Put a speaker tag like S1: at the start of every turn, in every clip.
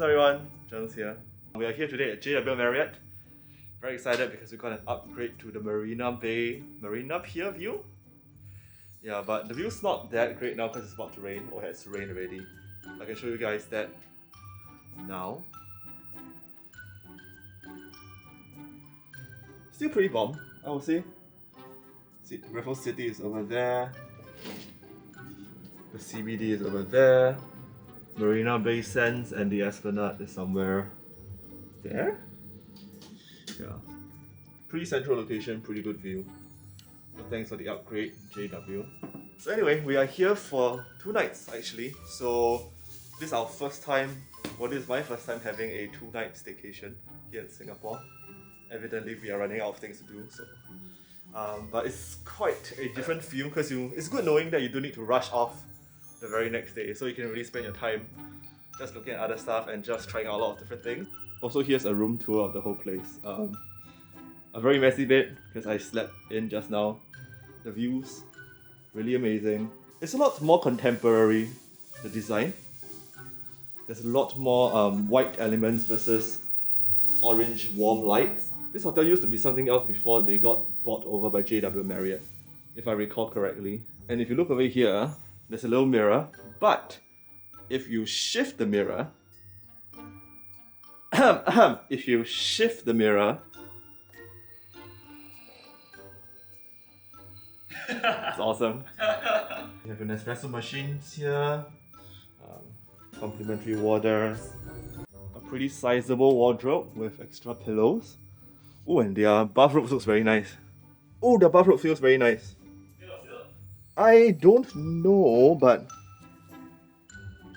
S1: What's up everyone? Jones here. We are here today at JW Marriott. Very excited because we got an upgrade to the Marina Pier view. Yeah, but the view's not that great now because it's about to rain, or has rained already. I can show you guys that now. Still pretty bomb, I would say. See, Raffles City is over there. The CBD is over there. Marina Bay Sands and the Esplanade is somewhere there. Yeah. Pretty central location, pretty good view. So thanks for the upgrade, JW. So anyway, we are here for 2 nights actually. So this is our first time, well this is my first time having a 2-night staycation here in Singapore. Evidently we are running out of things to do, so but it's quite a different feel because it's good knowing that you don't need to rush off the very next day, so you can really spend your time just looking at other stuff and just trying out a lot of different things. Also, here's a room tour of the whole place. A very messy bit because I slept in just now. The views, really amazing. It's a lot more contemporary, the design. There's a lot more white elements versus orange warm lights. This hotel used to be something else before they got bought over by JW Marriott, if I recall correctly. And if you look over here, there's a little mirror, but if you shift the mirror, if you shift the mirror, it's awesome. You have an espresso machines here, complimentary waters, a pretty sizable wardrobe with extra pillows. Oh, and their bathrobe looks very nice. Oh, the bathrobe feels very nice. I don't know, but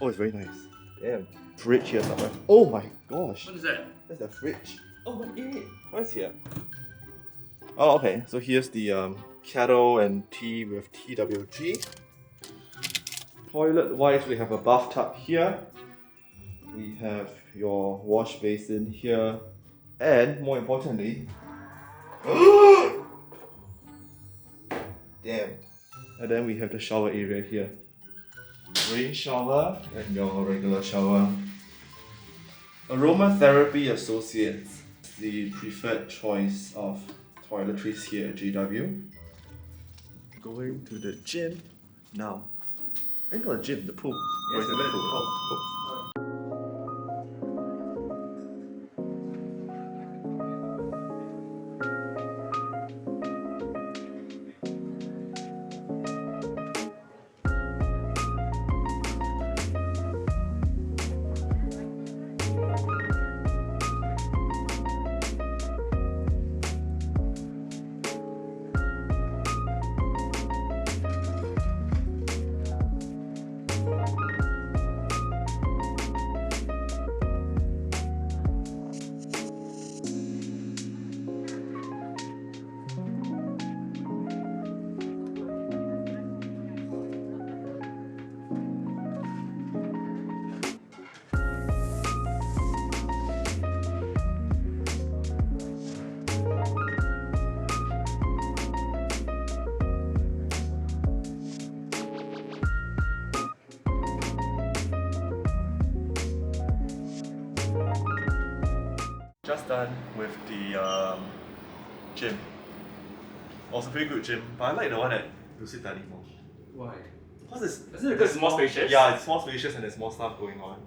S1: oh, it's very nice. Damn. Fridge here somewhere. Oh my gosh.
S2: What is that?
S1: That's the fridge. Oh my god. What's here? Oh, okay. So here's the kettle and tea with TWG. Toilet wise, we have a bathtub here. We have your wash basin here. And more importantly, damn. And then we have the shower area here. Rain shower and your regular shower. Aromatherapy Associates, the preferred choice of toiletries here at JW. Going to the gym now. Not the gym, the pool.
S2: Yes,
S1: the pool?
S2: pool.
S1: Just done with the gym. Also pretty good gym, but I like the one at Lucida more.
S2: Why?
S1: Because
S2: Because it's more spacious?
S1: Yeah, it's more spacious and there's more stuff going on.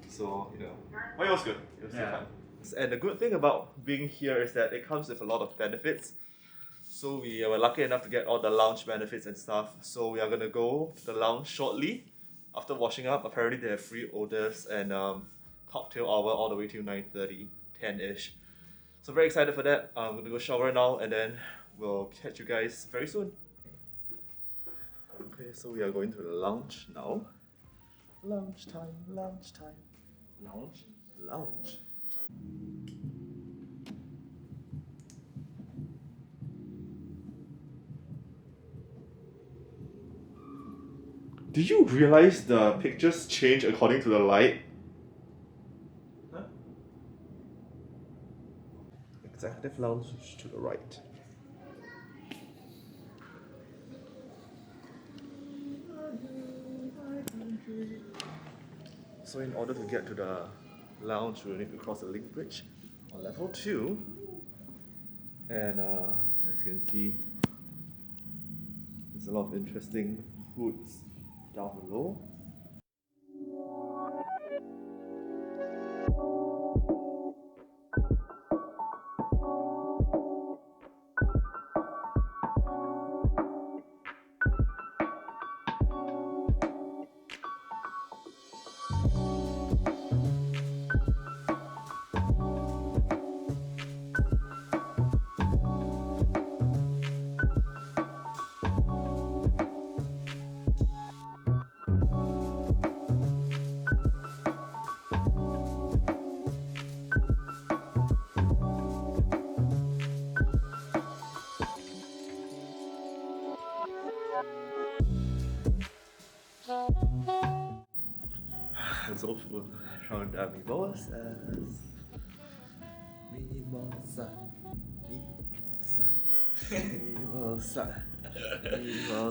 S1: So, you know, but it was good. It was still fun. And the good thing about being here is that it comes with a lot of benefits. So we were lucky enough to get all the lounge benefits and stuff. So we are gonna go to the lounge shortly after washing up. Apparently they have free orders and cocktail hour all the way till 9:30, 10-ish. So very excited for that. I'm gonna go shower now and then we'll catch you guys very soon. Okay, so we are going to the lounge now. Lounge time, lounge time. Lounge? Lounge. Did you realize the pictures change according to the light? Huh? Executive lounge to the right. So in order to get to the lounge, we'll need to cross the link bridge on level 2. And as you can see, there's a lot of interesting foods down below. So from the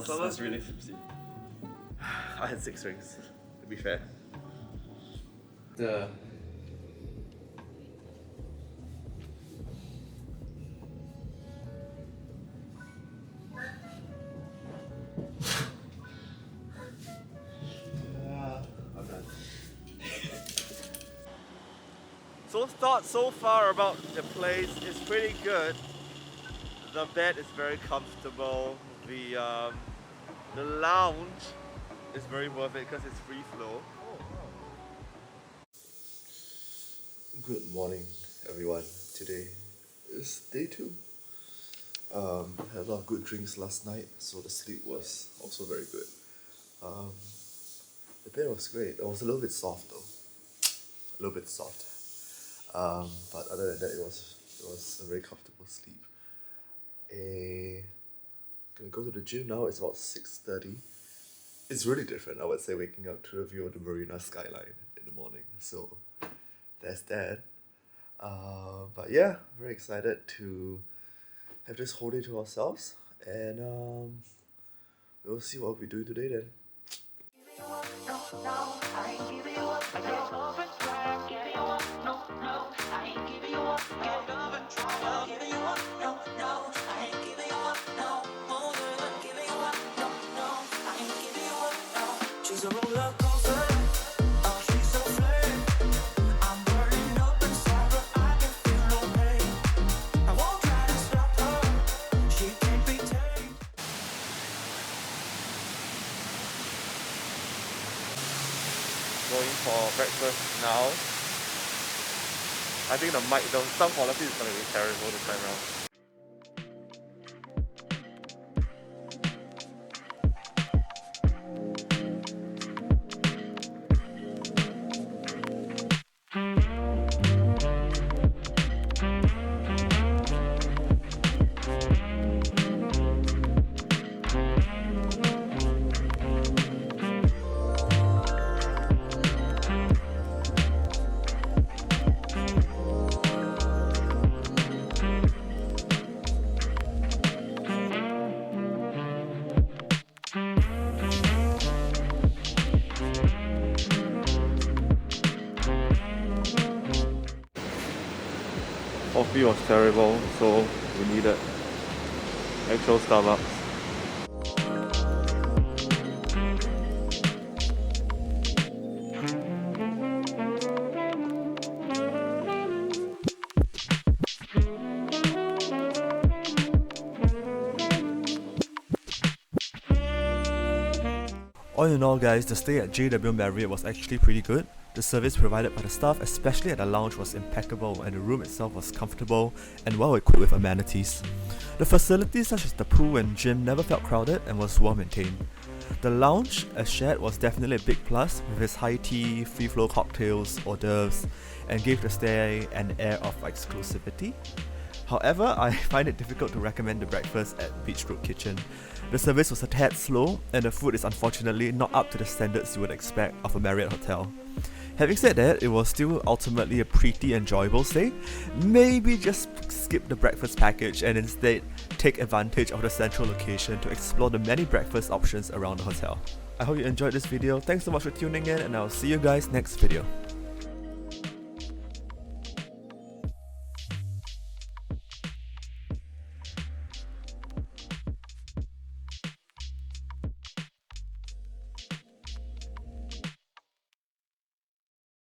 S2: Someone's really tipsy.
S1: I had 6 drinks, to be fair. I'm done. So thoughts so far about the place is pretty good. The bed is very comfortable. The lounge is very worth it because it's free flow. Good morning, everyone. Today is day 2. Had a lot of good drinks last night, so the sleep was also very good. The bed was great. It was a little bit soft though, a little bit soft. But other than that, it was a very comfortable sleep. Gonna go to the gym now. It's about 6:30. It's really different, I would say, waking up to the view of the Marina skyline in the morning. So there's that. But yeah, very excited to have this whole day to ourselves, and we'll see what we do today then. Going for breakfast now. I think the sound quality is going to be terrible this time around. Coffee was terrible, so we needed actual Starbucks. All in all guys, the stay at JW Marriott was actually pretty good. The service provided by the staff, especially at the lounge, was impeccable, and the room itself was comfortable and well equipped with amenities. The facilities such as the pool and gym never felt crowded and was well maintained. The lounge, as shared, was definitely a big plus with its high tea, free flow cocktails, hors d'oeuvres, and gave the stay an air of exclusivity. However, I find it difficult to recommend the breakfast at Beach Road Kitchen. The service was a tad slow, and the food is unfortunately not up to the standards you would expect of a Marriott hotel. Having said that, it was still ultimately a pretty enjoyable stay. Maybe just skip the breakfast package and instead take advantage of the central location to explore the many breakfast options around the hotel. I hope you enjoyed this video. Thanks so much for tuning in, and I'll see you guys next video.